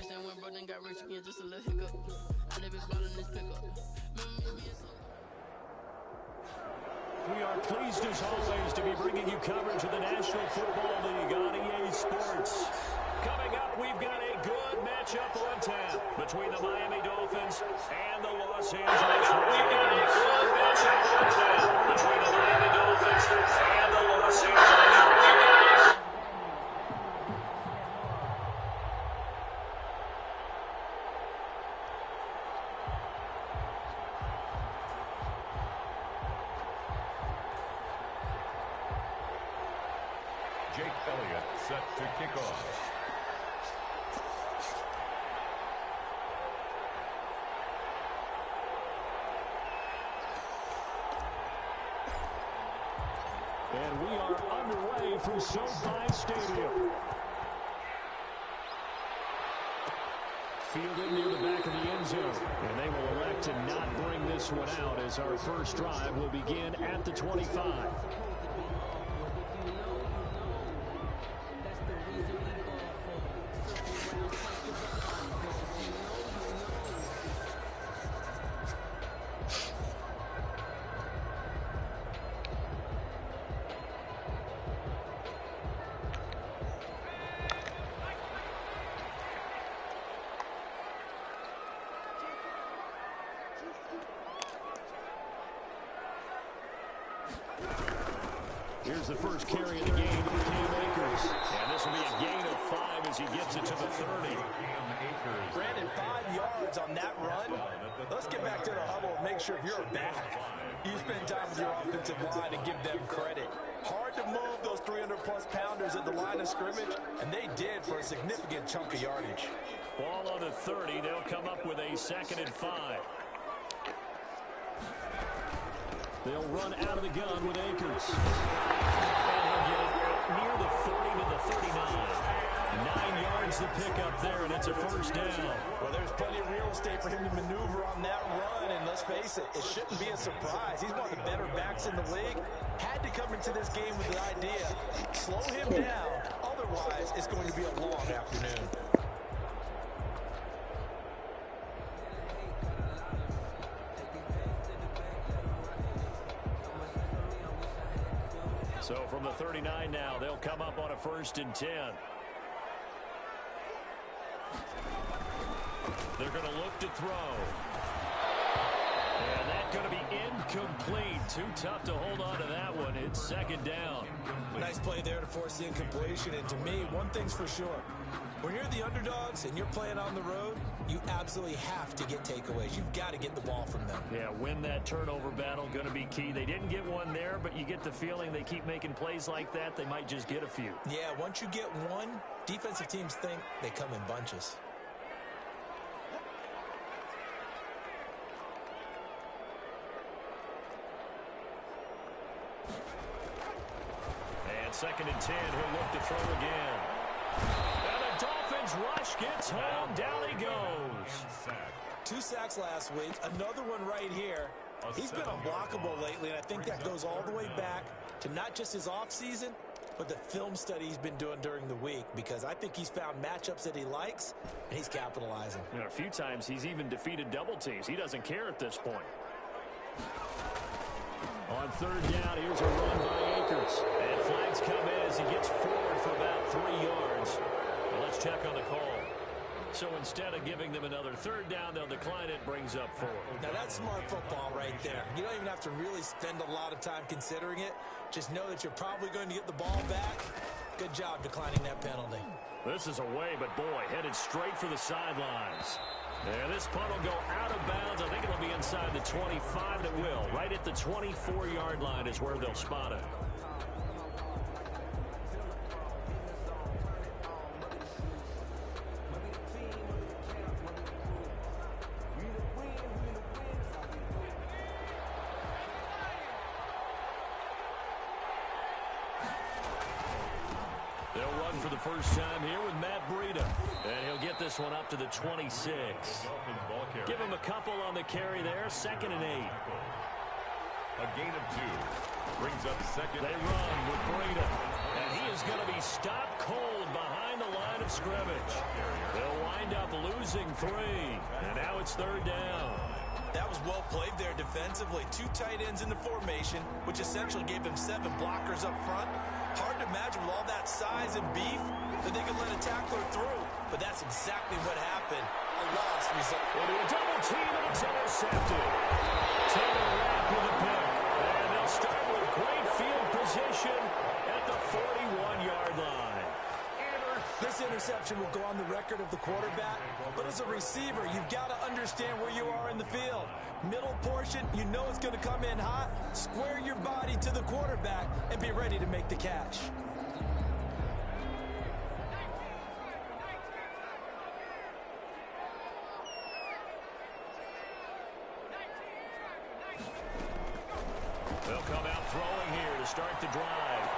first and went broke, then got rich again, just a little hiccup. I live it ballin' this pickup. Remember me being so. We are pleased as always to be bringing you coverage of the National Football League on EA Sports. Coming up, we've got a good matchup on tap between the Miami Dolphins and the Los Angeles Rams. Between the Miami Dolphins and the Los Angeles Rams. Jake Elliott set to kick off. And we are underway from SoFi Stadium. Fielded near the back of the end zone. And they will elect to not bring this one out as our first drive will begin at the 25. Here's the first carry of the game for Cam Akers. And this will be a gain of 5 as he gets it to the 30. Brandon, 5 yards on that run. Let's get back to the huddle and make sure you're back. You spend time with your offensive line and give them credit. Hard to move those 300-plus pounders at the line of scrimmage, and they did for a significant chunk of yardage. Ball on the 30. They'll come up with a 2nd and 5. They'll run out of the gun with Akers. And he'll get it near the 40 to the 39. 9 yards to pick up there, and it's a first down. Well, there's plenty of real estate for him to maneuver on that run, and let's face it, it shouldn't be a surprise. He's one of the better backs in the league. Had to come into this game with the idea, slow him down. Otherwise, it's going to be a long afternoon. So from the 39 now, they'll come up on a 1st and 10. They're going to look to throw. And that's going to be incomplete. Too tough to hold on to that one. It's 2nd down. Nice play there to force the incompletion. And to me, one thing's for sure. When you're the underdogs and you're playing on the road, you absolutely have to get takeaways. You've got to get the ball from them. Yeah, win that turnover battle, going to be key. They didn't get one there, but you get the feeling they keep making plays like that, they might just get a few. Yeah, once you get one, defensive teams think they come in bunches. And 2nd and 10, he'll look to throw again. And the Dolphins rush gets home. Down he goes. 2 sacks last week. Another one right here. He's been unblockable lately, and I think that goes all the way back to not just his offseason, but the film study he's been doing during the week, because I think he's found matchups that he likes, and he's capitalizing. You know, a few times he's even defeated double teams. He doesn't care at this point. On 3rd down, here's a run by Akers. And flags come in as he gets forward for about 3 yards. Well, let's check on the call. So instead of giving them another 3rd down, they'll decline it, brings up 4. Now that's smart football right there. You don't even have to really spend a lot of time considering it. Just know that you're probably going to get the ball back. Good job declining that penalty. This is away, but boy, headed straight for the sidelines. And this punt will go out of bounds. I think it'll be inside the 25. It will. Right at the 24-yard line is where they'll spot it. They'll run for the first time here with Matt Breida. And he'll get this one up to the 26. Give him a couple on the carry there. 2nd and 8. A gain of 2. Brings up 2nd. They run with Breida. And he is going to be stopped cold behind the line of scrimmage. They'll wind up losing 3. And now it's 3rd down. That was well played there defensively. 2 tight ends in the formation, which essentially gave them 7 blockers up front. Hard to imagine with all that size and beef that they could let a tackler through. But that's exactly what happened. A loss result. Into a double team, and it's intercepted. Taylor Rapp with a pick. And they'll start with great field position at the 41-yard line. This interception will go on the record of the quarterback, but as a receiver, you've got to understand where you are in the field. Middle portion, you know it's going to come in hot. Square your body to the quarterback and be ready to make the catch. They'll come out throwing here to start the drive.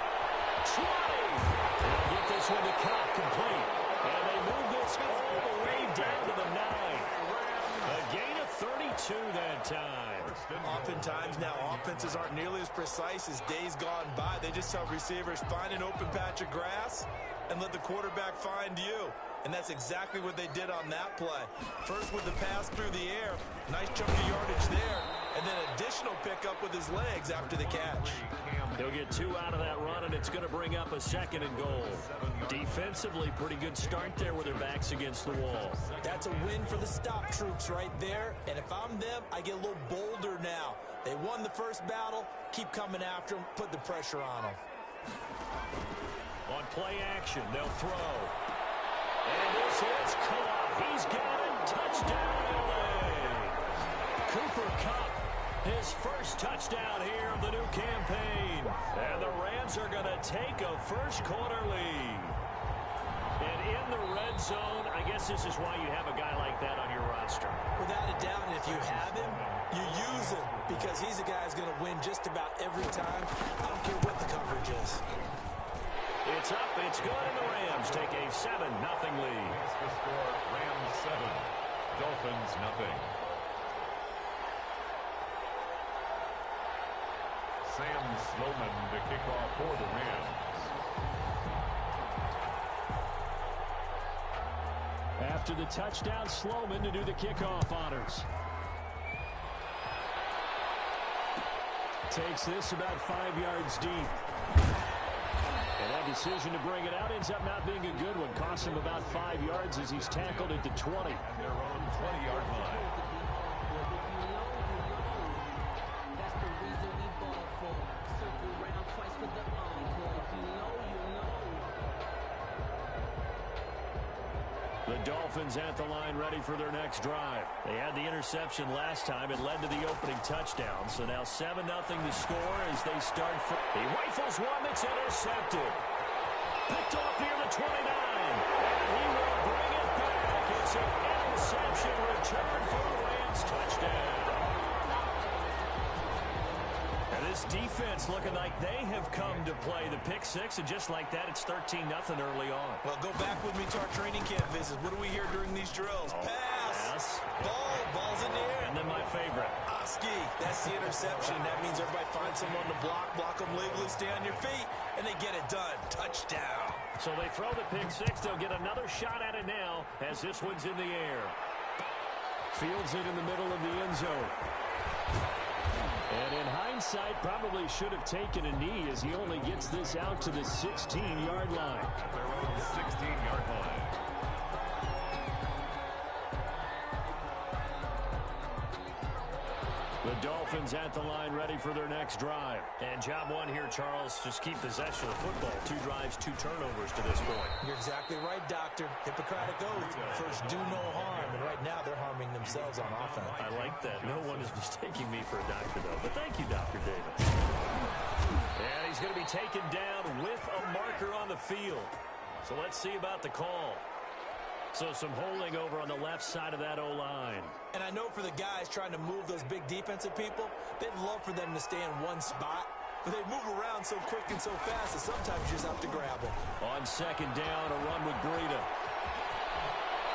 20! They'll get this one to Cup complete. And they move this all the way down to the 9. A gain of 32 that time. Oftentimes now offenses aren't nearly as precise as days gone by. They just tell receivers, find an open patch of grass and let the quarterback find you. And that's exactly what they did on that play. First with the pass through the air. Nice chunk of yardage there. And then additional pickup with his legs after the catch. He'll get 2 out of that run, and it's going to bring up a 2nd and goal. Defensively, pretty good start there with their backs against the wall. That's a win for the stop troops right there. And if I'm them, I get a little bolder now. They won the first battle. Keep coming after them. Put the pressure on them. On play action, they'll throw. And this is Cup. He's got it. Touchdown, LA. Cooper Kupp, his first touchdown here of the new campaign. And the Rams are going to take a first-quarter lead. And in the red zone, I guess this is why you have a guy like that on your roster. Without a doubt, and if you have him, you use him because he's a guy who's going to win just about every time. I don't care what the coverage is. It's up, it's good, and the Rams take a 7-0 lead. That's the score, Rams 7, Dolphins 0. Sam Sloman to kick off for the Rams. After the touchdown, Sloman to do the kickoff honors. Takes this about 5 yards deep. And that decision to bring it out ends up not being a good one. Cost him about 5 yards as he's tackled at the 20. And they're on 20-yard line. The Dolphins at the line ready for their next drive. They had the interception last time. It led to the opening touchdown. So now 7-0 to score as they start. He rifles one that's intercepted. Picked off near the 29. And he will bring it back. It's an interception return for a Rams touchdown. And this defense looking like they have come to play. The pick 6, and just like that, it's 13-0 early on. Well, go back with me to our training camp visits. What do we hear during these drills? Pass. Ball's in the air. And then my favorite. Oski. That's the interception. That means everybody finds someone to block them legally, stay on your feet, and they get it done. Touchdown. So they throw the pick 6. They'll get another shot at it now as this one's in the air. Fields it in the middle of the end zone. And in hindsight, probably should have taken a knee as he only gets this out to the 16-yard line. Their own 16-yard line. The Dolphins at the line ready for their next drive. And job one here, Charles, just keep possession of the football. 2 drives, 2 turnovers to this point. You're exactly right, Doctor. Hippocratic oath. First, do no harm. And right now, they're harming themselves on offense. I like that. No one is mistaking me for a doctor, though. But thank you, Dr. Davis. And he's going to be taken down with a marker on the field. So let's see about the call. So some holding over on the left side of that O-line. And I know for the guys trying to move those big defensive people, they'd love for them to stay in one spot. But they move around so quick and so fast that sometimes you just have to grab them. On 2nd down, a run with Breida.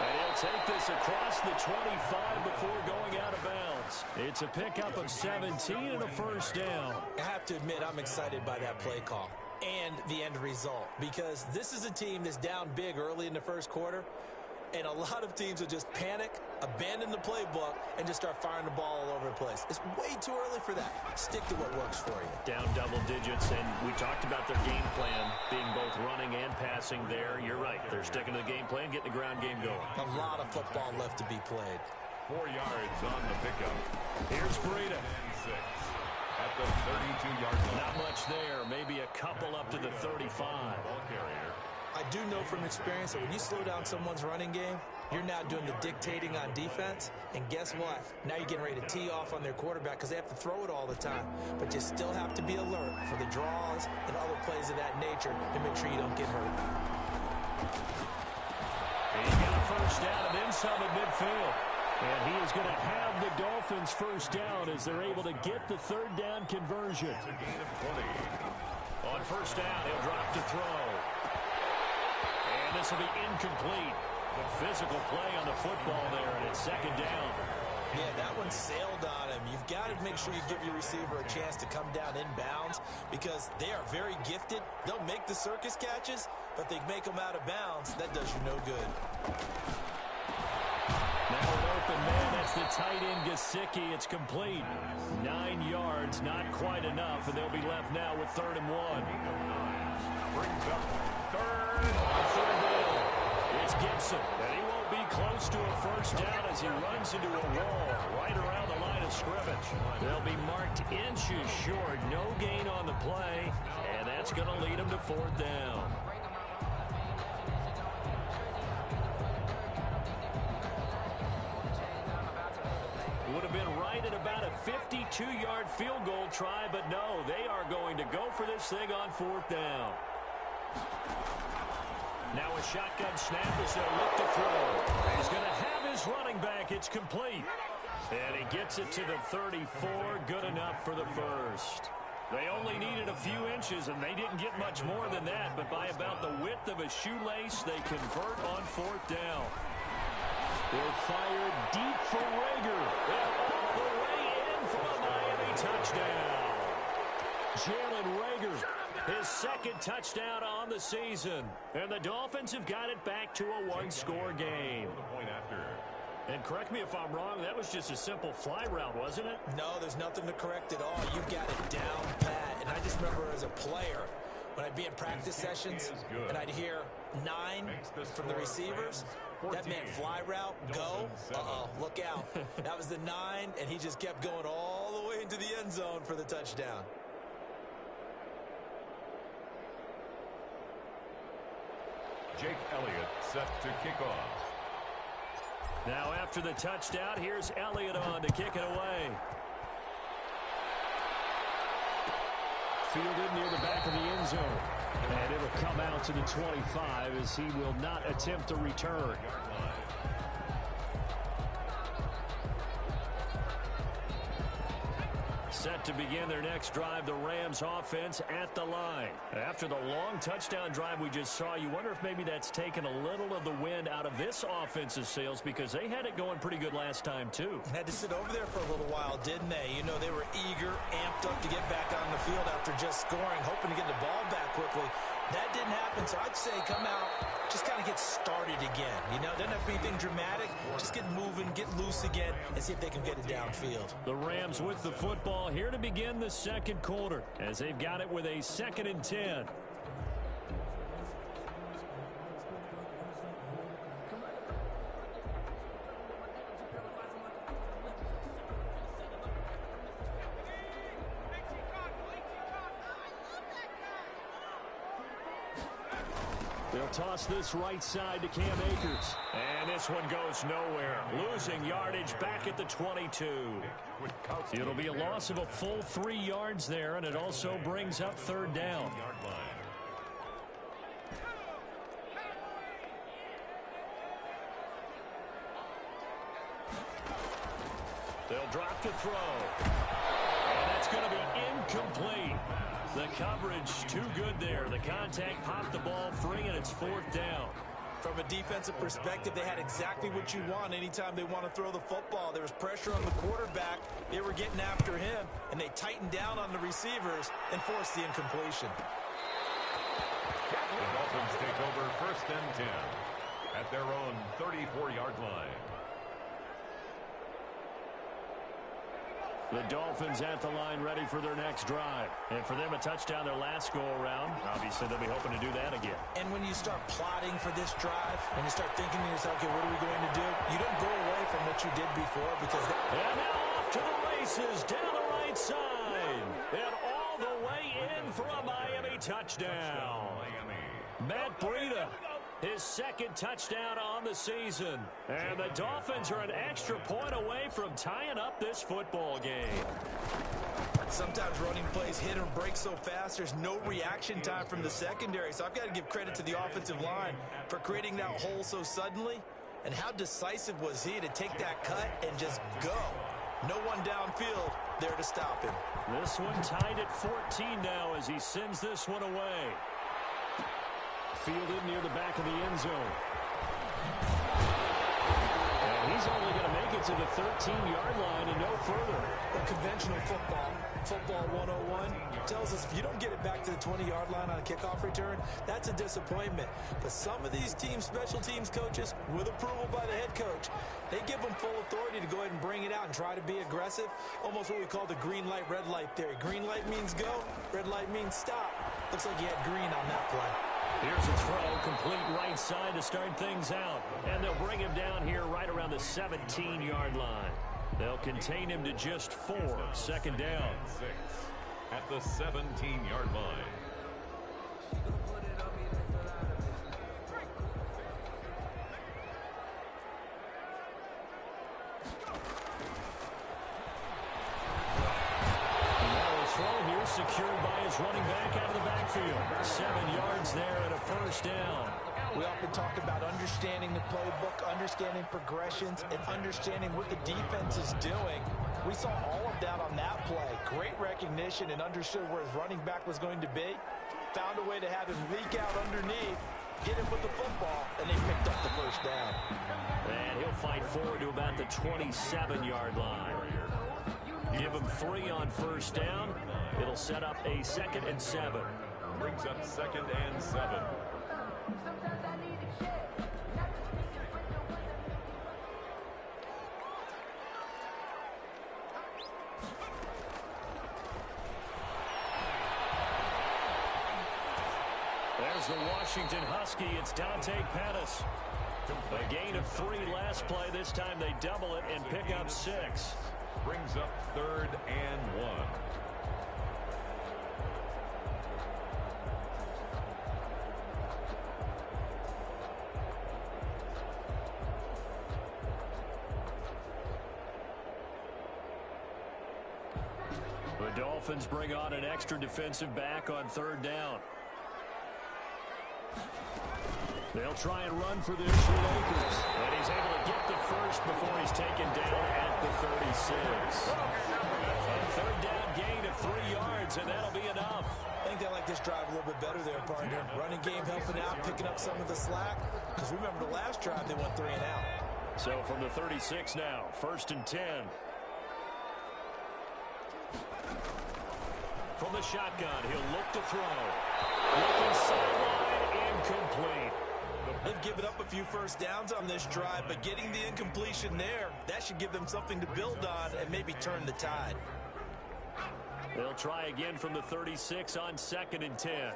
And he'll take this across the 25 before going out of bounds. It's a pickup of 17 and a first down. I have to admit, I'm excited by that play call and the end result, because this is a team that's down big early in the first quarter. And a lot of teams will just panic, abandon the playbook, and just start firing the ball all over the place. It's way too early for that. Stick to what works for you. Down double digits, and we talked about their game plan being both running and passing there. You're right. They're sticking to the game plan, getting the ground game going. A lot of football left to be played. 4 yards on the pickup. Here's Breida. And 6 at the 32-yard line. Not much there. Maybe a couple up to the 35. Ball carrier. I do know from experience that when you slow down someone's running game, you're now doing the dictating on defense. And guess what? Now you're getting ready to tee off on their quarterback because they have to throw it all the time. But you still have to be alert for the draws and other plays of that nature to make sure you don't get hurt. He's got a first down and then some at midfield. And he is going to have the Dolphins first down as they're able to get the third down conversion. It's a gain of 20. On first down, he'll drop to throw. And this will be incomplete. Physical play on the football there, and it's second down. Yeah, that one sailed on him. You've got to make sure you give your receiver a chance to come down inbounds because they are very gifted. They'll make the circus catches, but they make them out of bounds. That does you no good. Now an open man, that's the tight end Gesicki. It's complete. 9 yards, not quite enough, and they'll be left now with 3rd and 1. Brings up third. down. It's Gibson, and he won't be close to a first down as he runs into a wall right around the line of scrimmage. They'll be marked inches short. No gain on the play, and that's going to lead them to 4th down. Would have been right at about a 52-yard field goal try, but no, they are going to go for this thing on 4th down. Now a shotgun snap as they look to throw. He's going to have his running back. It's complete. And he gets it to the 34. Good enough for the first. They only needed a few inches, and they didn't get much more than that. But by about the width of a shoelace, they convert on 4th down. They're fired deep for Rager. And all the way in for a Miami touchdown. Jalen Rager, his 2nd touchdown on the season. And the Dolphins have got it back to a 1-score game. The point after. And correct me if I'm wrong, that was just a simple fly route, wasn't it? No, there's nothing to correct at all. You've got it down pat. And I just remember as a player, when I'd be in practice sessions and I'd hear 9 from the receivers, that meant fly route, go, look out. That was the 9, and he just kept going all the way into the end zone for the touchdown. Jake Elliott set to kick off. Now after the touchdown, here's Elliott on to kick it away. Fielded near the back of the end zone. And it'll come out to the 25 as he will not attempt a return. Set to begin their next drive, the Rams offense at the line. After the long touchdown drive we just saw, you wonder if maybe that's taken a little of the wind out of this offense's sails because they had it going pretty good last time too. Had to sit over there for a little while, didn't they? You know, they were eager, amped up to get back on the field after just scoring, hoping to get the ball back quickly. That didn't happen, so I'd say come out, just kind of get started again. You know, doesn't have to be anything dramatic. Just get moving, get loose again, and see if they can get it downfield. The Rams with the football here to begin the 2nd quarter as they've got it with a 2nd and 10. They'll toss this right side to Cam Akers. And this one goes nowhere. Losing yardage back at the 22. It'll be a loss of a full 3 yards there, and it also brings up 3rd down. They'll drop to throw. And that's going to be incomplete. The coverage too good there. The contact popped the ball free, and it's 4th down. From a defensive perspective, they had exactly what you want anytime they want to throw the football. There was pressure on the quarterback. They were getting after him, and they tightened down on the receivers and forced the incompletion. The Dolphins take over 1st and 10 at their own 34-yard line. The Dolphins at the line ready for their next drive. And for them, a touchdown their last go-around. Obviously, they'll be hoping to do that again. And when you start plotting for this drive, and you start thinking to yourself, okay, what are we going to do? You don't go away from what you did before because... And now off to the races down the right side. And all the way in for a Miami touchdown. Matt Breida, his second touchdown on the season. And the Dolphins are an extra point away from tying up this football game. Sometimes running plays hit or break so fast, there's no reaction time from the secondary. So I've got to give credit to the offensive line for creating that hole so suddenly. And how decisive was he to take that cut and just go? No one downfield there to stop him. This one tied at 14 now as he sends this one away. Fielded near the back of the end zone. And he's only going to make it to the 13-yard line and no further. Well, conventional football 101, tells us if you don't get it back to the 20-yard line on a kickoff return, that's a disappointment. But some of these teams, special teams coaches, with approval by the head coach, they give them full authority to go ahead and bring it out and try to be aggressive. Almost what we call the green light, red light theory. Green light means go, red light means stop. Looks like he had green on that play. Here's a throw, complete right side to start things out. And they'll bring him down here right around the 17-yard line. They'll contain him to just 4, second down. 6 at the 17-yard line. Secured by his running back out of the backfield. 7 yards there and a first down. We often talk about understanding the playbook, understanding progressions, and understanding what the defense is doing. We saw all of that on that play. Great recognition and understood where his running back was going to be. Found a way to have him leak out underneath, hit him with the football, and they picked up the first down. And he'll fight forward to about the 27-yard line. Give him 3 on first down. It'll set up a 2nd and 7. Brings up 2nd and 7. There's the Washington Husky. It's Dante Pettis. A gain of 3 last play. This time they double it and pick up 6. Brings up 3rd and 1. The Dolphins bring on an extra defensive back on 3rd down. They'll try and run for this with Akers. And he's able to get the first before he's taken down at the 36. A 3rd down gain of 3 yards, and that'll be enough. I think they like this drive a little bit better there, partner. Running game helping out, picking up some of the slack. Because remember the last drive, they went 3 and out. So from the 36 now, 1st and 10. From the shotgun, he'll look to throw. Looking sideline, incomplete. They've given up a few first downs on this drive, but getting the incompletion there, that should give them something to build on and maybe turn the tide. They'll try again from the 36 on 2nd and 10. And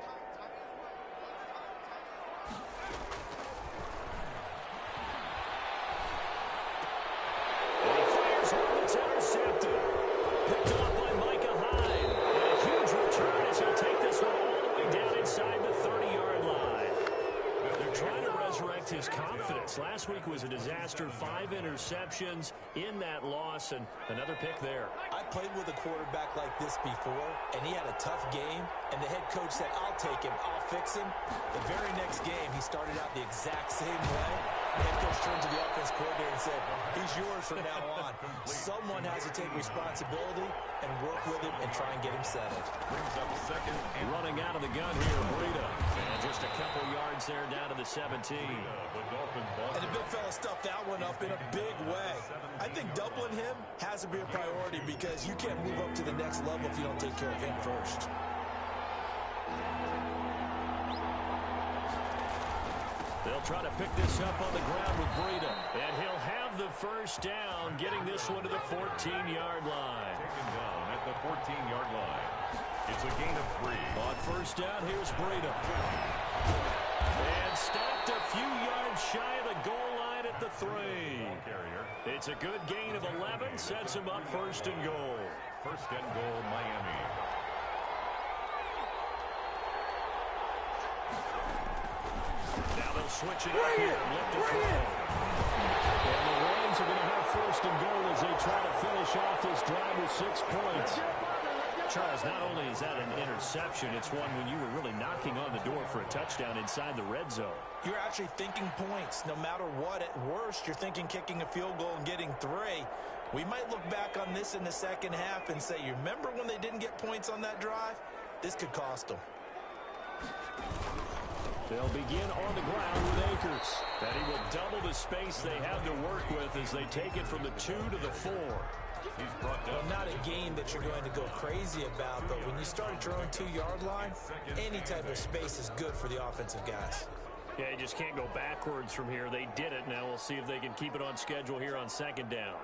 he fires one that's intercepted. Picked off by Micah Hyde. And a huge return as he'll take this one all the way down inside the 30-yard line. They're trying to resurrect his confidence. Last week was a disaster. 5 interceptions in that loss, and another pick there. I played with a quarterback like this before, and he had a tough game, and the head coach said, I'll take him, I'll fix him. The very next game, he started out the exact same way. The head coach turned to the offense coordinator and said, he's yours from now on. Someone has to take responsibility and work with him and try and get him settled. Brings up 2nd and running out of the gun here, Breida. And just a couple yards there down to the 17. And the big fella stuffed that one up in a big way. I think doubling him has to be a priority because you can't move up to the next level if you don't take care of him first. They'll try to pick this up on the ground with Breida. And he'll have the first down, getting this one to the 14-yard line. Taken down at the 14-yard line. It's a gain of 3. On first down, here's Breida. And stopped a few yards shy of the goal line at the 3. It's a good gain of 11, sets him up first and goal. First and goal, Miami. Now they'll switch it up here and look to throw. And the Rams are going to have first and goal as they try to finish off this drive with 6 points. Charles, not only is that an interception, it's one when you were really knocking on the door for a touchdown inside the red zone. You're actually thinking points. No matter what, at worst, you're thinking kicking a field goal and getting 3. We might look back on this in the second half and say, you remember when they didn't get points on that drive? This could cost them. They'll begin on the ground with Akers. And he will double the space they have to work with as they take it from the 2 to the 4. He's brought down. Well, not a game that you're going to go crazy about, but when you start at your own 2-yard line, any type of space is good for the offensive guys. Yeah, you just can't go backwards from here. They did it. Now we'll see if they can keep it on schedule here on second down.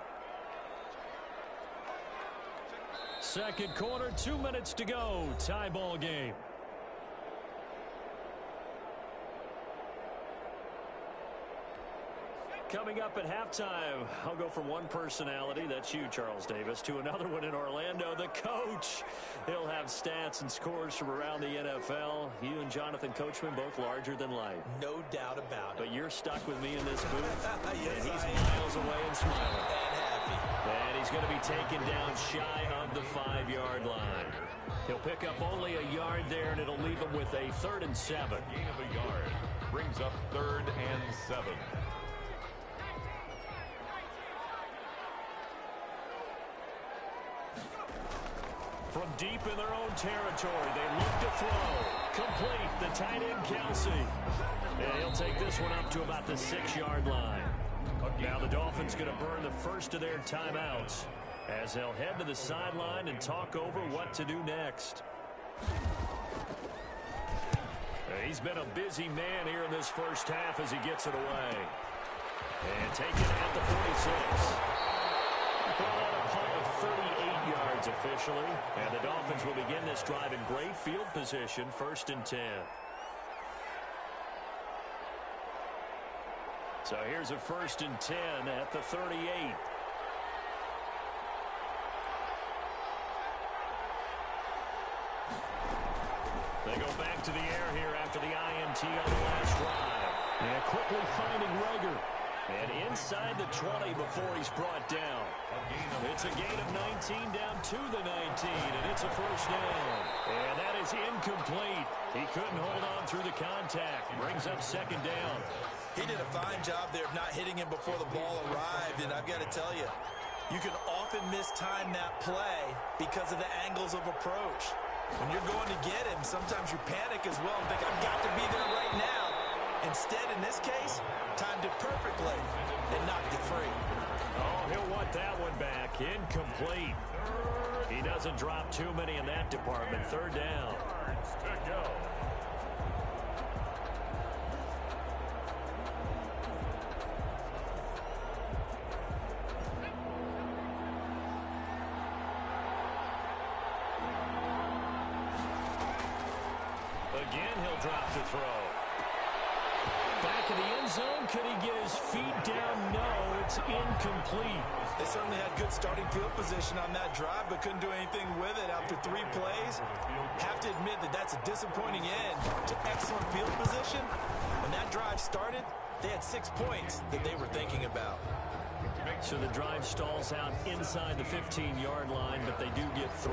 Second quarter, 2 minutes to go. Tie ball game. Coming up at halftime, I'll go from one personality, that's you, Charles Davis, to another one in Orlando, the coach. He'll have stats and scores from around the NFL. You and Jonathan Coachman, both larger than life. No doubt about it. But you're stuck with me in this booth. Yes, and he's miles away and smiling. And happy. And he's going to be taken down shy of the 5-yard line. He'll pick up only a yard there, and it'll leave him with a 3rd and 7. Gain of a yard. Brings up 3rd and 7. From deep in their own territory, they look to throw. Complete, the tight end, Kelsey. And he'll take this one up to about the 6-yard line. Now the Dolphins going to burn the first of their timeouts as they'll head to the sideline and talk over what to do next. He's been a busy man here in this first half as he gets it away. And taken at the 46. Ball a punt of 38 yards officially. And the Dolphins will begin this drive in great field position, 1st and 10. So here's a 1st and 10 at the 38. They go back to the air here after the INT on the last drive. And quickly finding Rager. And inside the 20 before he's brought down. It's a gain of 19 down to the 19, and it's a first down. And that is incomplete. He couldn't hold on through the contact. Brings up 2nd down. He did a fine job there of not hitting him before the ball arrived, and I've got to tell you, you can often mistime that play because of the angles of approach. When you're going to get him, sometimes you panic as well and think, I've got to be there right now. Instead, in this case, timed it perfectly and knocked it free. Oh, he'll want that one back. Incomplete. He doesn't drop too many in that department. 3rd down. To go. Again, he'll drop the throw. Back in the end zone. Could he get his feet down? No, it's incomplete. They certainly had good starting field position on that drive, but couldn't do anything with it after 3 plays. Have to admit that that's a disappointing end to excellent field position. When that drive started, they had 6 points that they were thinking about. So the drive stalls out inside the 15-yard line, but they do get 3.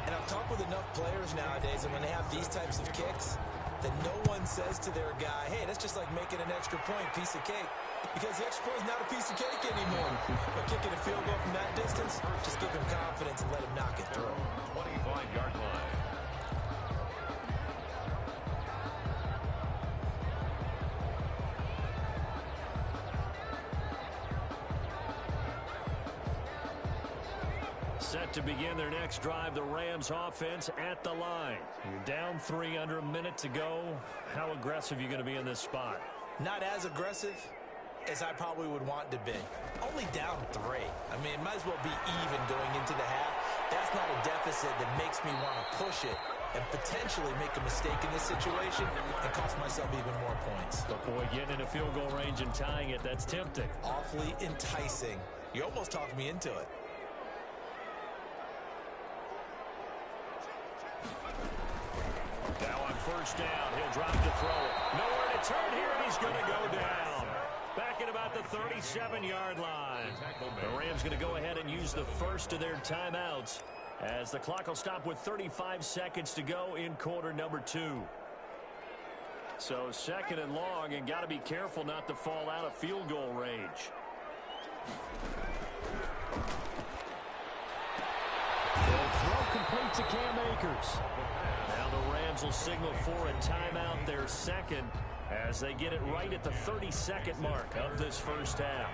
And I've talked with enough players nowadays, and when they have these types of kicks, that no one says to their guy, hey, that's just like making an extra point, piece of cake. Because the extra point is not a piece of cake anymore. But kicking a field goal from that distance, just give him confidence and let him knock it through. 25-yard line. Set to begin their next drive, the Rams offense at the line. You're down 3 under a minute to go. How aggressive are you going to be in this spot? Not as aggressive as I probably would want to be. Only down 3. I mean, it might as well be even going into the half. That's not a deficit that makes me want to push it and potentially make a mistake in this situation and cost myself even more points. But boy, getting into field goal range and tying it, that's tempting. Awfully enticing. You almost talked me into it. Now on first down, he'll drop to throw it. Nowhere to turn here, and he's going to go down. Back at about the 37-yard line. The Rams going to go ahead and use the first of their timeouts as the clock will stop with 35 seconds to go in quarter number 2. So second and long, and got to be careful not to fall out of field goal range. The throw complete to Cam Akers. Now the Rams will signal for a timeout, their second, as they get it right at the 30-second mark of this first half.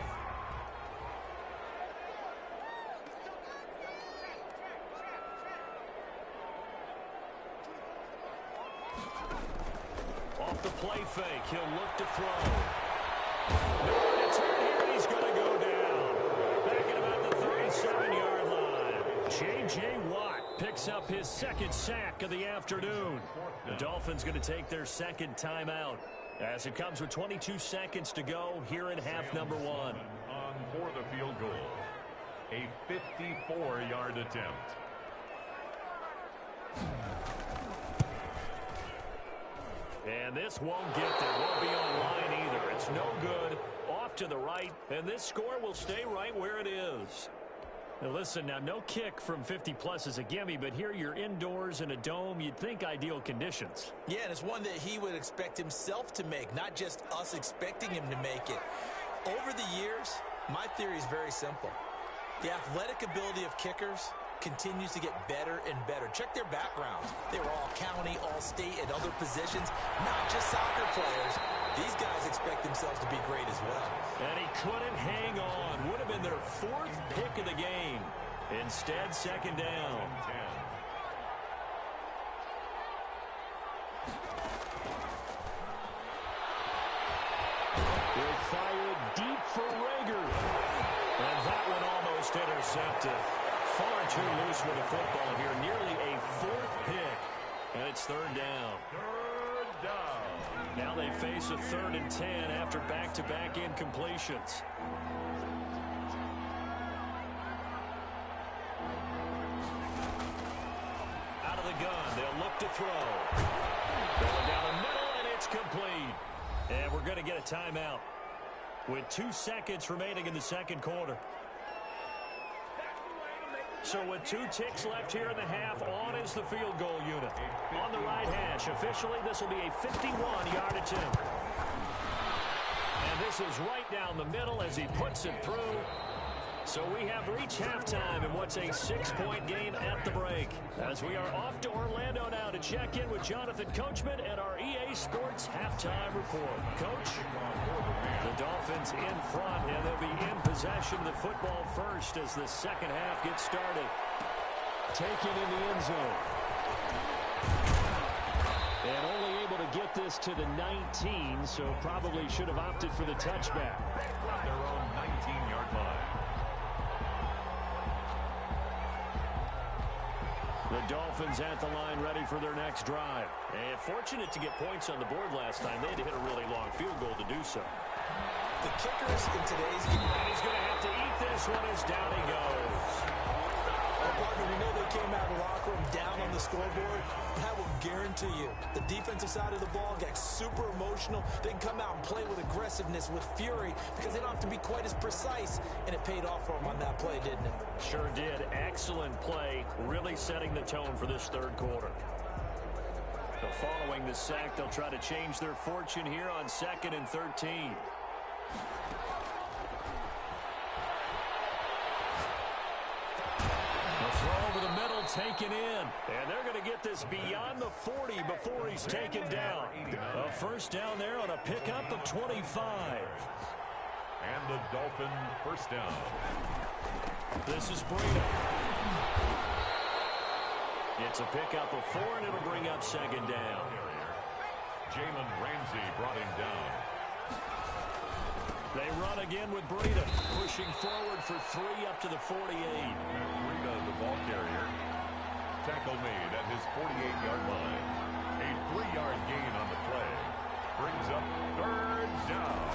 Off the play fake, he'll look to throw. Nowhere to turn here, and he's going to go down. Back at about the 37-yard line. J.J. Watt picks up his second sack of the afternoon. The Dolphins going to take their second timeout as it comes with 22 seconds to go here in half number 1. On for the field goal. A 54-yard attempt. And this won't get there. Won't be online either. It's no good. Off to the right. And this score will stay right where it is. Now listen, now no kick from 50-plus is a gimme, but here you're indoors in a dome. You'd think ideal conditions. Yeah, and it's one that he would expect himself to make, not just us expecting him to make it. Over the years, my theory is very simple. The athletic ability of kickers continues to get better and better. Check their backgrounds. They were all county, all state, and other positions, not just soccer players. These guys expect themselves to be great as well. And he couldn't hang on. Would have been their 4th pick of the game. Instead, second down. He'll fire deep for Rager. And that one almost intercepted. Far too loose with the football here. Nearly a 4th pick. And it's third down. Third down. Now they face a 3rd and 10 after back-to-back incompletions. Out of the gun, they'll look to throw. Going down the middle, and it's complete. And we're going to get a timeout with 2 seconds remaining in the second quarter. So with 2 ticks left here in the half, on is the field goal unit. On the right hash, officially this will be a 51-yard attempt. And this is right down the middle as he puts it through. So we have reached halftime in what's a 6-point game at the break. As we are off to Orlando now to check in with Jonathan Coachman and our EA Sports halftime report. Coach, the Dolphins in front, and they'll be in possession of the football first as the second half gets started. Taken in the end zone. And only able to get this to the 19, so probably should have opted for the touchback. From their own 19-yard line. The Dolphins at the line ready for their next drive. And fortunate to get points on the board last time. They had to hit a really long field goal to do so. The kickers in today's game. And he's going to have to eat this one as down he goes. Well, partner, we know they came out of the locker room down on the scoreboard. That will guarantee you the defensive side of the ball gets super emotional. They can come out and play with aggressiveness, with fury, because they don't have to be quite as precise. And it paid off for them on that play, didn't it? Sure did. Excellent play, really setting the tone for this third quarter. So following the sack, they'll try to change their fortune here on 2nd and 13. Taken in, and they're going to get this beyond the 40 before he's taken down. A first down there on a pickup of 25. And the Dolphin first down. This is Breida. It's a pickup of 4, and it'll bring up second down. Jalen Ramsey brought him down. They run again with Breida, pushing forward for 3 up to the 48. Breida, the ball carrier. Tackle made at his 48-yard line. A 3-yard gain on the play. Brings up 3rd down.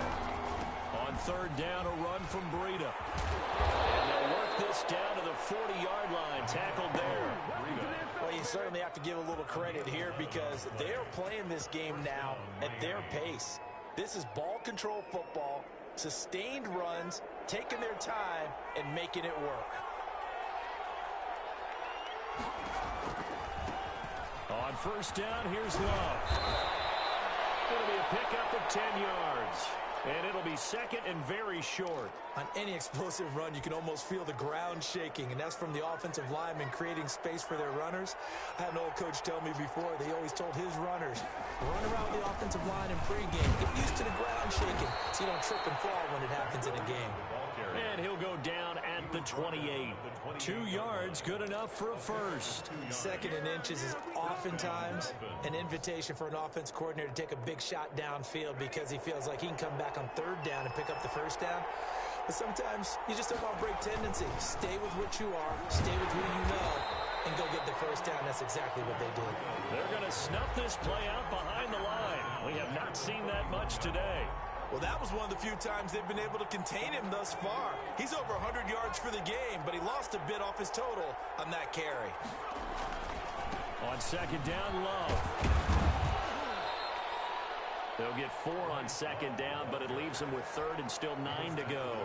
On 3rd down, a run from Breida. And they'll work this down to the 40-yard line. Tackled there. Well, you certainly have to give a little credit here because they're playing this game now at their pace. This is ball control football, sustained runs, taking their time, and making it work. On 1st down, here's Love. Going to be a pickup of 10 yards. And it'll be 2nd and very short. On any explosive run, you can almost feel the ground shaking, and that's from the offensive linemen creating space for their runners. I had an old coach tell me before, they always told his runners, run around the offensive line in pregame. Get used to the ground shaking so you don't trip and fall when it happens in a game. And he'll go down at the 28. 2 yards, good enough for a first. 2nd and inches is oftentimes an invitation for an offense coordinator to take a big shot downfield because he feels like he can come back on 3rd down and pick up the 1st down. But sometimes you just don't want to break tendency. Stay with what you are, stay with who you know, and go get the 1st down. That's exactly what they did. They're going to snuff this play out behind the line. We have not seen that much today. Well, that was one of the few times they've been able to contain him thus far. He's over 100 yards for the game, but he lost a bit off his total on that carry. On 2nd down, Love. They'll get 4 on 2nd down, but it leaves them with 3rd and still 9 to go.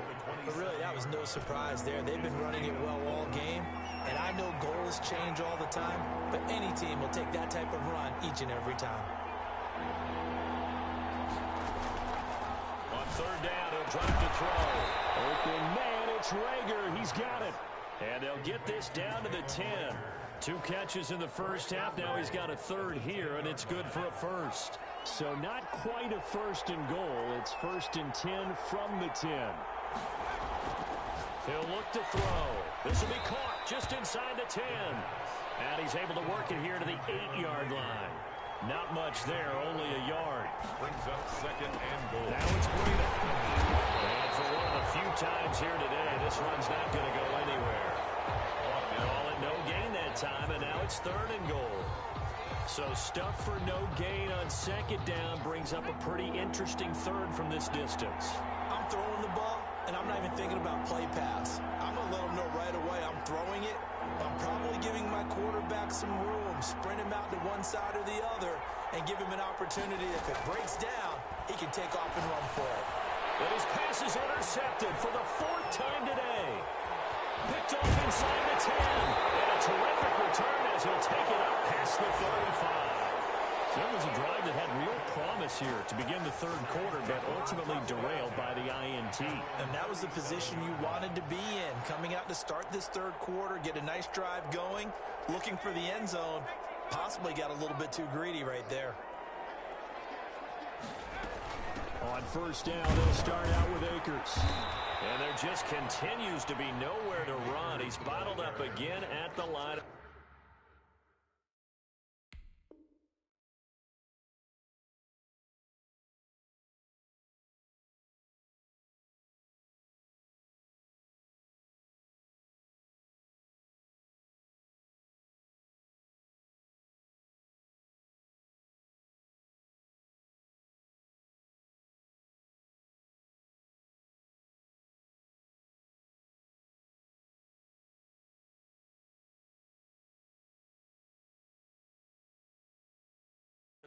But really, that was no surprise there. They've been running it well all game, and I know goals change all the time, but any team will take that type of run each and every time. On 3rd down, he'll drop to throw. Open man, it's Rager. He's got it. And they'll get this down to the 10. 2 catches in the 1st half. Now he's got a 3rd here, and it's good for a first. So not quite a 1st and goal. It's 1st and 10 from the 10. He'll look to throw. This will be caught just inside the 10. And he's able to work it here to the 8-yard line. Not much there, only a yard. Brings up 2nd and goal. Now it's Breida. And for one of the few times here today, this run's not going to go anywhere. Call it no gain that time, and now it's 3rd and goal. So stuff for no gain on 2nd down brings up a pretty interesting 3rd from this distance. I'm throwing the ball, and I'm not even thinking about play pass. I'm going to let them know right away I'm throwing it. I'm probably giving my quarterback some room, sprint him out to one side or the other, and give him an opportunity. If it breaks down, he can take off and run for it. But his pass is intercepted for the 4th time today. Picked off inside the 10. And a terrific return as he'll take it up past the 35. So it was a drive that had real promise here to begin the 3rd quarter, but ultimately derailed by the INT. And that was the position you wanted to be in. Coming out to start this 3rd quarter, get a nice drive going, looking for the end zone. Possibly got a little bit too greedy right there. On 1st down, they'll start out with Akers. And there just continues to be nowhere to run. He's bottled up again at the line.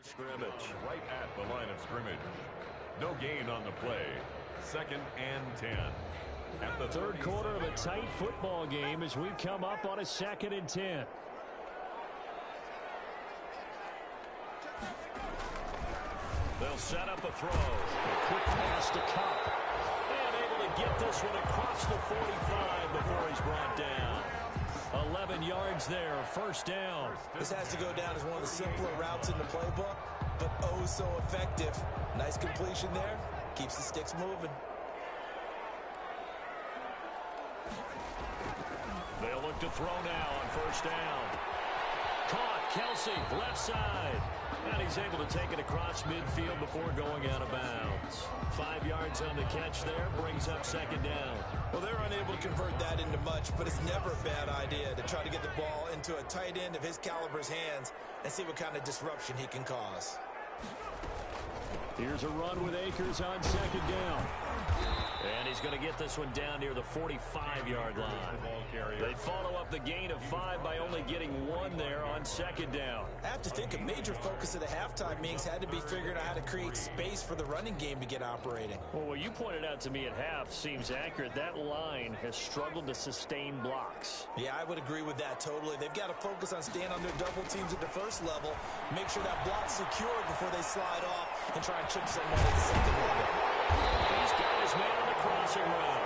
Scrimmage right at the line of scrimmage. No gain on the play. 2nd and 10. At the 3rd quarter of a tight football game as we come up on a 2nd and 10. They'll set up a throw. A quick pass to Cup. And able to get this one across the 45 before he's brought down. 11 yards there, 1st down. This has to go down as one of the simpler routes in the playbook, but oh so effective. Nice completion there. Keeps the sticks moving. They'll look to throw now on 1st down. Caught. Kelsey, left side. And he's able to take it across midfield before going out of bounds. 5 yards on the catch there, brings up second down. Well, they're unable to convert that into much, but it's never a bad idea to try to get the ball into a tight end of his caliber's hands and see what kind of disruption he can cause. Here's a run with Akers on second down. And he's going to get this one down near the 45-yard line. They follow up the gain of 5 by only getting 1 there on second down. I have to think a major focus of the halftime meetings had to be figuring out how to create space for the running game to get operating. Well, what you pointed out to me at half seems accurate. That line has struggled to sustain blocks. Yeah, I would agree with that totally. They've got to focus on staying on their double teams at the first level, make sure that block's secured before they slide off and try and chip someone at the second level. He's got his man on the crossing route.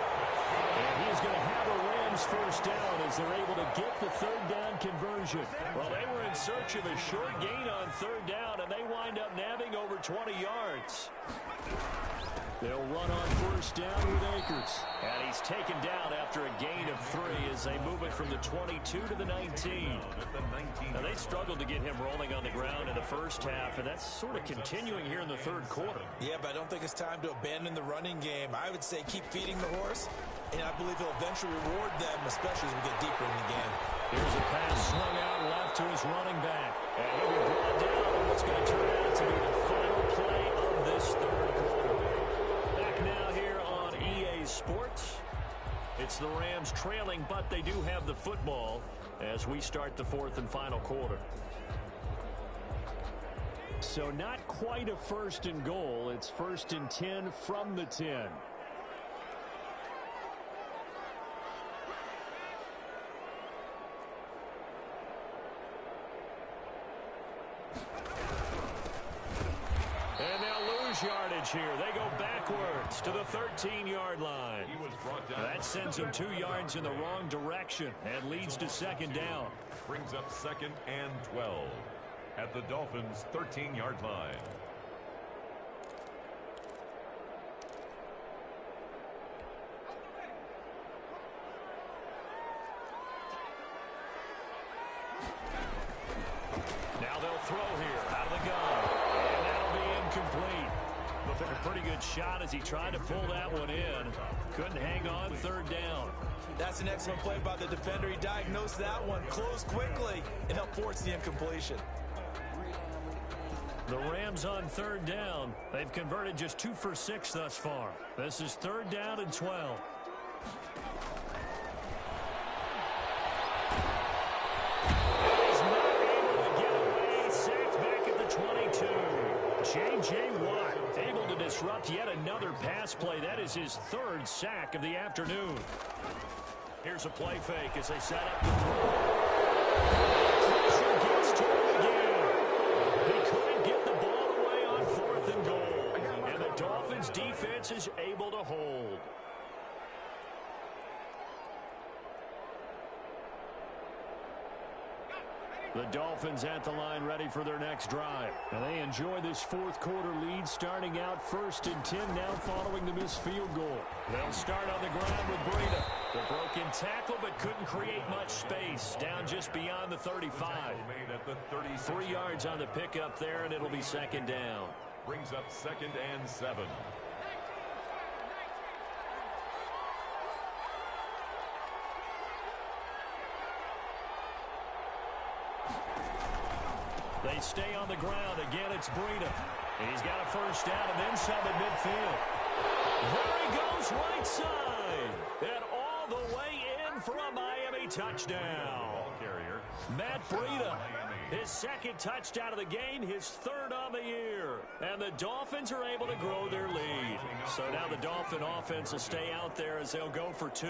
And he's going to have a Rams first down as they're able to get the third down conversion. Well, they were in search of a short gain on third down, and they wind up nabbing over 20 yards. They'll run on first down with Akers. And he's taken down after a gain of 3 as they move it from the 22 to the 19. Now, they struggled to get him rolling on the ground in the first half, and that's sort of continuing here in the third quarter. Yeah, but I don't think it's time to abandon the running game. I would say keep feeding the horse, and I believe he'll eventually reward them, especially as we get deeper in the game. Here's a pass swung out left to his running back. And he'll be brought down on what's going to turn out to be the final play of this third quarter. Now here on EA Sports, it's the Rams trailing, but they do have the football as we start the fourth and final quarter. So not quite a first and goal. It's first and 10 from the 10. Yardage here. They go backwards to the 13-yard line. That sends them 2 yards in the wrong direction and leads to second down. Brings up second and 12 at the Dolphins' 13-yard line. Now they'll throw here out of the gun. And that'll be incomplete. Looked like a pretty good shot as he tried to pull that one in. Couldn't hang on third down. That's an excellent play by the defender. He diagnosed that one, closed quickly, and helped force the incompletion. The Rams on third down. They've converted just 2 for 6 thus far. This is third down and 12. He's not able to get away. Sacked back at the 22. J.J. Watt able to disrupt yet another pass play. That is his 3rd sack of the afternoon. Here's a play fake as they set up the throw. Pressure gets to him again. They couldn't get the ball away on 4th and goal. And the Dolphins defense is able to hold. The Dolphins at the line ready for their next drive. And they enjoy this fourth quarter lead starting out first and 10 now following the missed field goal. They'll start on the ground with Breida. The broken tackle but couldn't create much space. Down just beyond the 35. 3 yards on the pickup there and it'll be second down. Brings up second and 7. They stay on the ground. Again, it's Breida. He's got a first down and then some at midfield. There he goes right side. And all the way in for a Miami touchdown. Matt Breida, his 2nd touchdown of the game, his 3rd on the year. And the Dolphins are able to grow their lead. So now the Dolphin offense will stay out there as they'll go for 2.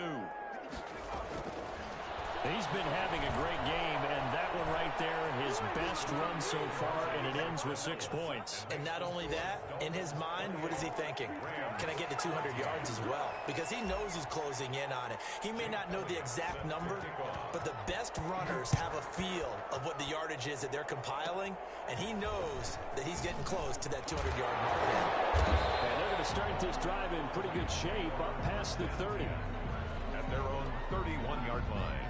He's been having a great game, and that one right there, his best run so far, and it ends with 6 points. And not only that, in his mind, what is he thinking? Can I get to 200 yards as well? Because he knows he's closing in on it. He may not know the exact number, but the best runners have a feel of what the yardage is that they're compiling, and he knows that he's getting close to that 200-yard mark now. And they're going to start this drive in pretty good shape up past the 30. At their own 31-yard line.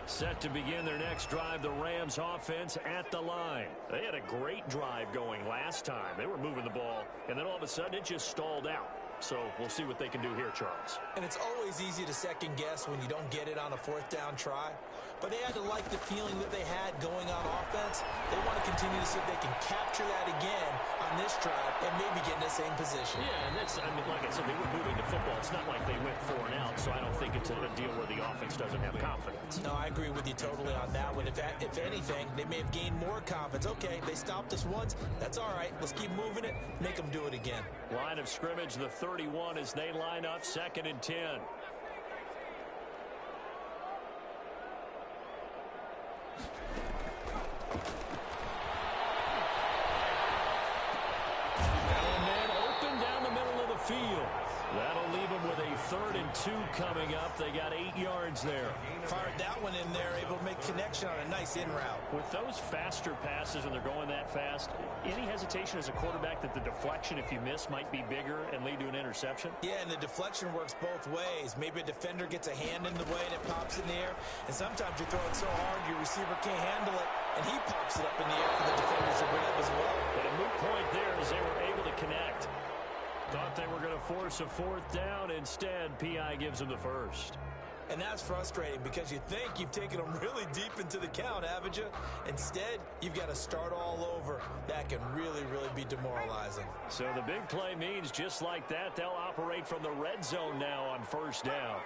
Set to begin their next drive, the Rams offense at the line. They had a great drive going last time. They were moving the ball, and then all of a sudden it just stalled out. So we'll see what they can do here, Charles. And it's always easy to second guess when you don't get it on a fourth down try. But they had to like the feeling that they had going on offense. They want to continue to see if they can capture that again on this drive and maybe get in the same position. Yeah, and that's, I mean, like I said, they were moving the football. It's not like they went 4 and out, so I don't think it's a deal where the offense doesn't have confidence. No, I agree with you totally on that one. If anything, they may have gained more confidence. Okay, they stopped us once. That's all right. Let's keep moving it. Make them do it again. Line of scrimmage, the 31 as they line up, 2nd and 10. Field. That'll leave them with a 3rd and 2 coming up. They got 8 yards there. Fired that one in there, able to make connection on a nice in route. With those faster passes when they're going that fast, any hesitation as a quarterback that the deflection, if you miss, might be bigger and lead to an interception? Yeah, and the deflection works both ways. Maybe a defender gets a hand in the way and it pops in the air. And sometimes you throw it so hard your receiver can't handle it, and he pops it up in the air for the defenders to grab as well. But a moot point there as they were able to connect. Thought they were going to force a 4th down. Instead, P.I. gives them the 1st. And that's frustrating because you think you've taken them really deep into the count, haven't you? Instead, you've got to start all over. That can really, really be demoralizing. So the big play means just like that, they'll operate from the red zone now on 1st down.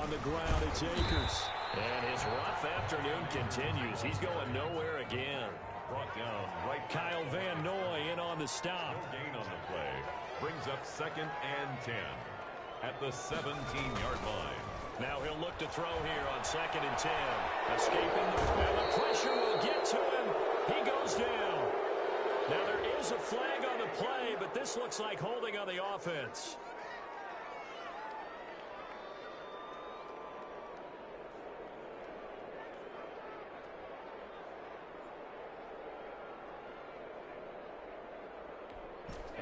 On the ground, it's Akers. And his rough afternoon continues. He's going nowhere again. Brought down right. Kyle Van Noy in on the stop. No gain on the play. Brings up 2nd and 10 at the 17-yard line. Now he'll look to throw here on 2nd and 10. Escaping the pressure will get to him. He goes down. Now there is a flag on the play, but this looks like holding on the offense.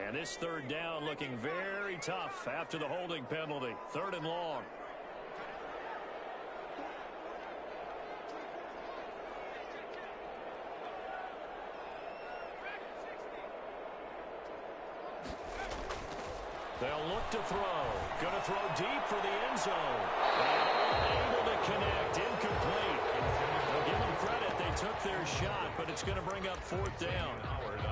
And this 3rd down looking very tough after the holding penalty. 3rd and long. They'll look to throw. Going to throw deep for the end zone. And able to connect. Incomplete. They'll give them credit. They took their shot, but it's going to bring up 4th down.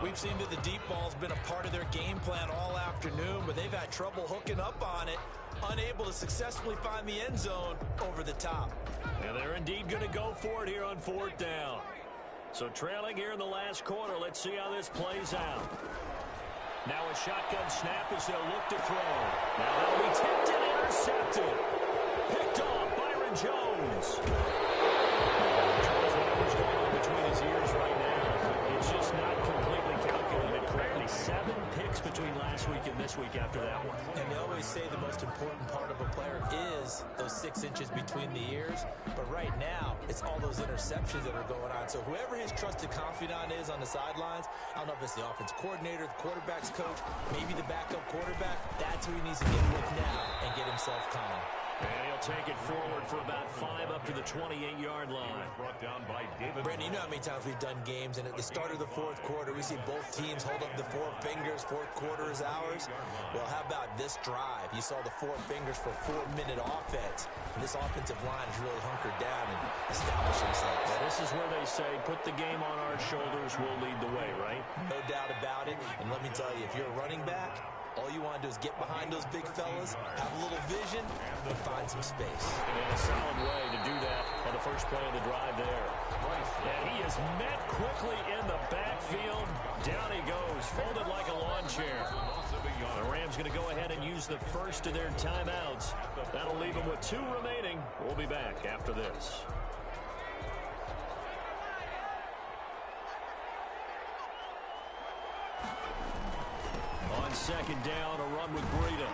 We've seen that the deep ball's been a part of their game plan all afternoon, but they've had trouble hooking up on it, unable to successfully find the end zone over the top. And they're indeed going to go for it here on 4th down. So trailing here in the last quarter, let's see how this plays out. Now a shotgun snap as they'll look to throw. Now that'll be tipped and intercepted. Picked off Byron Jones. Whatever's going on between his ears right now, it's just not completely calculated correctly. 7 picks between last week and this week after that one. And they always say the most important part of a player is those 6 inches between the ears. But right now, it's all those interceptions that are going on. So whoever his trusted confidant is on the sidelines, I don't know if it's the offense coordinator, the quarterback's coach, maybe the backup quarterback, that's who he needs to get with now and get himself calm. And he'll take it forward for about 5 up to the 28-yard line. Brought down by David. Brandon, you know how many times we've done games, and at the start of the 4th quarter, we see both teams hold up the 4 fingers, 4th quarter is ours. Well, how about this drive? You saw the 4 fingers for 4-minute offense, and this offensive line has really hunkered down and established themselves. Well, this is where they say, put the game on our shoulders, we'll lead the way, right? No doubt about it, and let me tell you, if you're a running back, all you want to do is get behind those big fellas, have a little vision, and find some space. And a solid way to do that on the first play of the drive there. And he is met quickly in the backfield. Down he goes, folded like a lawn chair. The Rams going to go ahead and use the first of their timeouts. That'll leave them with 2 remaining. We'll be back after this. On 2nd down, a run with Breida.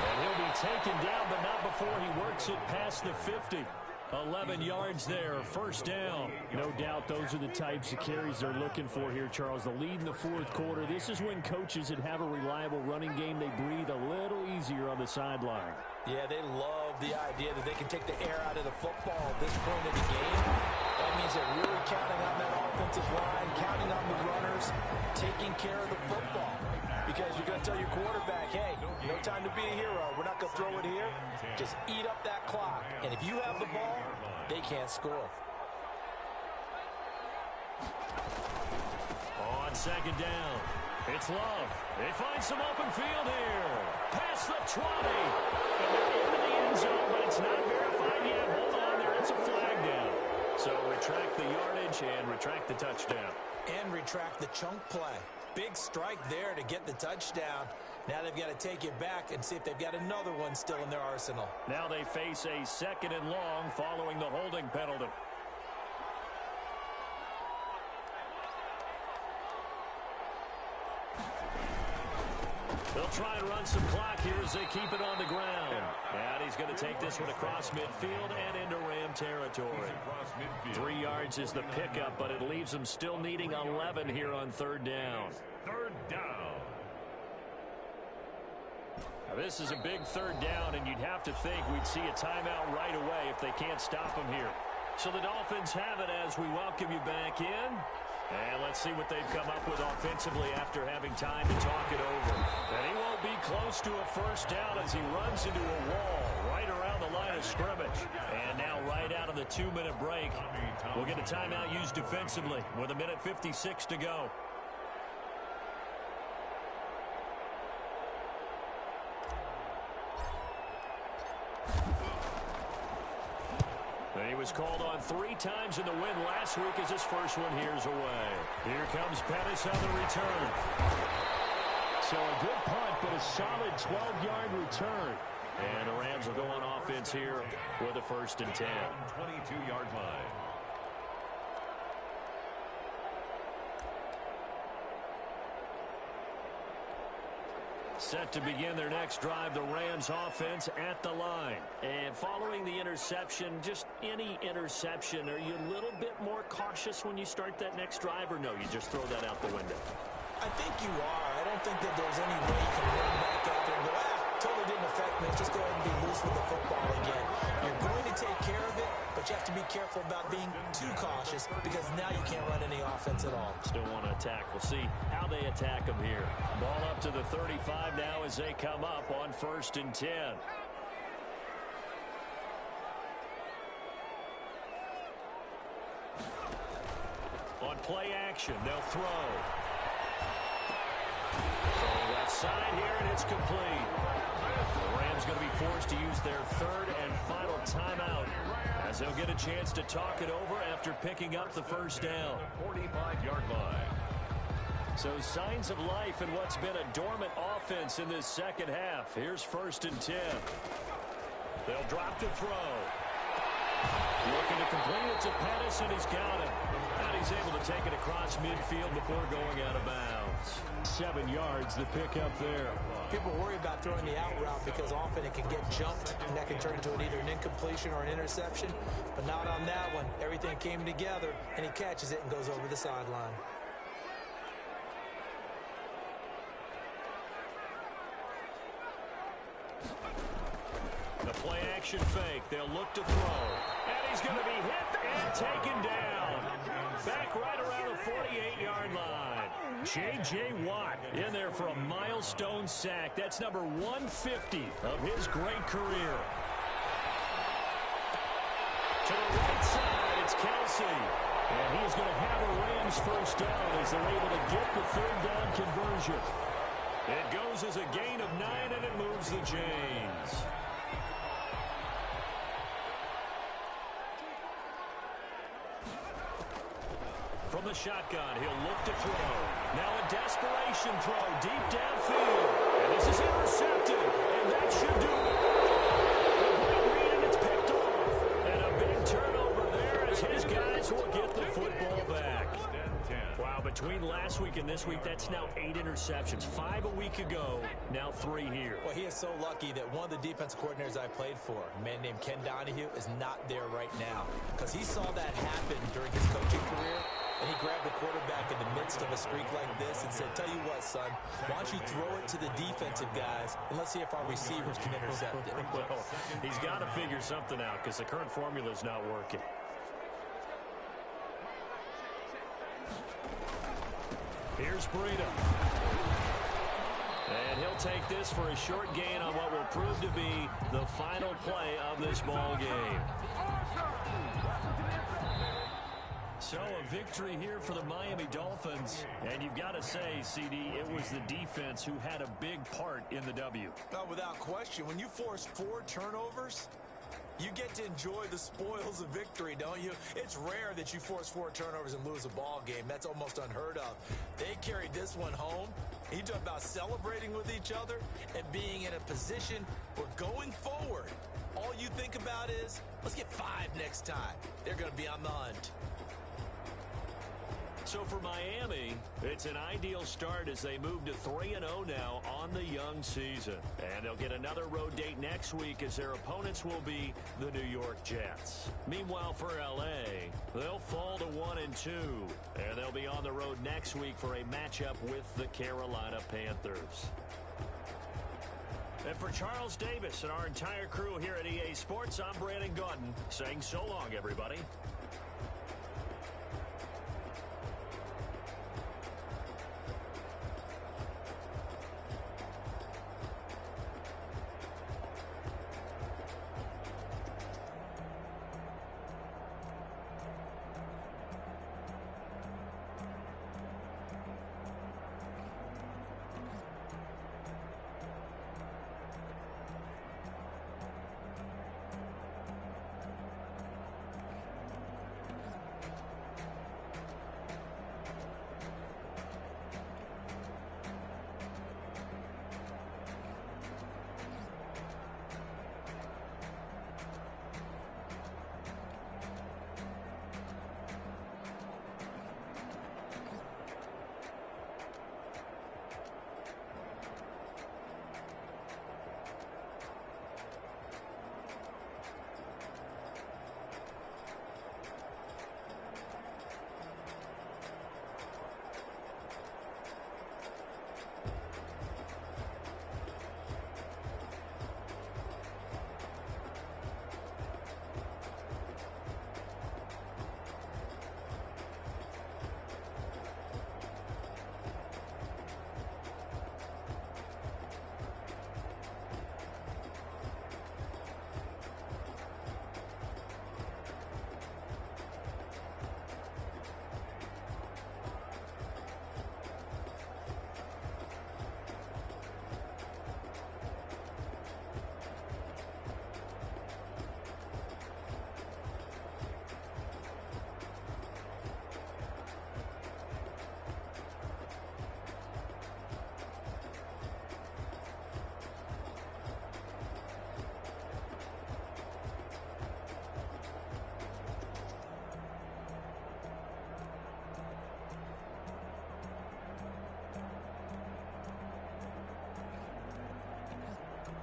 And he'll be taken down, but not before he works it past the 50. 11 yards there, first down. No doubt those are the types of carries they're looking for here, Charles. The lead in the fourth quarter. This is when coaches that have a reliable running game, they breathe a little easier on the sideline. Yeah, they love the idea that they can take the air out of the football at this point in the game. That means they're really counting on that offensive line, counting on the runners, taking care of the football. Because you're going to tell your quarterback, hey, no time to be a hero. We're not going to throw it here. Just eat up that clock. And if you have the ball, they can't score. On second down, it's Love. They find some open field here. Past the 20. And they're into the end zone, but it's not verified yet. Hold on, there is a flag down. So retract the yardage and retract the touchdown. And retract the chunk play. Big strike there to get the touchdown. Now they've got to take it back and see if they've got another one still in their arsenal. Now they face a second and long following the holding penalty. They'll try and run some clock here as they keep it on the ground. And he's going to take this one across midfield and into Ram territory. 3 yards is the pickup, but it leaves them still needing 11 here on third down. Third down. Now this is a big third down, and you'd have to think we'd see a timeout right away if they can't stop them here. So the Dolphins have it as we welcome you back in. And let's see what they've come up with offensively after having time to talk it over. And he won't be close to a first down as he runs into a wall right around the line of scrimmage. And now right out of the 2-minute break, we'll get a timeout used defensively with 1:56 to go. And he was called on 3 times in the win last week as his first one here's away. Here comes Pettis on the return. So a good punt, but a solid 12-yard return. And the Rams will go on offense here with a 1st and 10. 22-yard line. Set to begin their next drive, the Rams offense at the line. And following the interception, just any interception, are you a little bit more cautious when you start that next drive, or no, you just throw that out the window? I think you are. I don't think that there's any way you can run back out there and go, totally didn't affect me. Just go ahead and be loose with the football again. You're going to take care of it, but you have to be careful about being too cautious because now you can't run any offense at all. Still want to attack. We'll see how they attack them here. Ball up to the 35 now as they come up on 1st and 10. On play action, they'll throw. Left side here, and it's complete. The Rams going to be forced to use their 3rd and final timeout as they'll get a chance to talk it over after picking up the 1st down. 45-yard line. So signs of life in what's been a dormant offense in this second half. Here's 1st and 10. They'll drop to throw. Looking to complete it to Pettis, and he's got it. And he's able to take it across midfield before going out of bounds. 7 yards, the pickup there. People worry about throwing the out route because often it can get jumped, and that can turn into either an incompletion or an interception. But not on that one. Everything came together, and he catches it and goes over the sideline. The play action fake. They'll look to throw. And he's going to be hit and taken down. Back right around the 48-yard line. J.J. Watt in there for a milestone sack. That's number 150 of his great career. To the right side, it's Kelsey. And he's going to have a Rams first down as they're able to get the 3rd down conversion. It goes as a gain of 9, and it moves the chains. From the shotgun, he'll look to throw. Now a desperation throw deep downfield. And this is intercepted. And that should do it. A great read, and it's picked off. And a big turnover there as his guys will get the football back. Wow, Wow, between last week and this week, that's now 8 interceptions. 5 a week ago, now 3 here. Well, he is so lucky that one of the defensive coordinators I played for, a man named Ken Donahue, is not there right now. Because he saw that happen during his coaching career, and he grabbed the quarterback in the midst of a streak like this and said, tell you what, son, why don't you throw it to the defensive guys, and let's see if our receivers can intercept it. Well, he's got to figure something out because the current formula is not working. Here's Breida. And he'll take this for a short gain on what will prove to be the final play of this ball game. So a victory here for the Miami Dolphins. And you've got to say, CD, it was the defense who had a big part in the W. Well, without question, when you force 4 turnovers, you get to enjoy the spoils of victory, don't you? It's rare that you force 4 turnovers and lose a ball game. That's almost unheard of. They carried this one home. You talk about celebrating with each other and being in a position where going forward, all you think about is, let's get 5 next time. They're going to be on the hunt. So for Miami, it's an ideal start as they move to 3-0 now on the young season. And they'll get another road date next week as their opponents will be the New York Jets. Meanwhile, for L.A., they'll fall to 1-2. And they'll be on the road next week for a matchup with the Carolina Panthers. And for Charles Davis and our entire crew here at EA Sports, I'm Brandon Gaudin saying so long, everybody.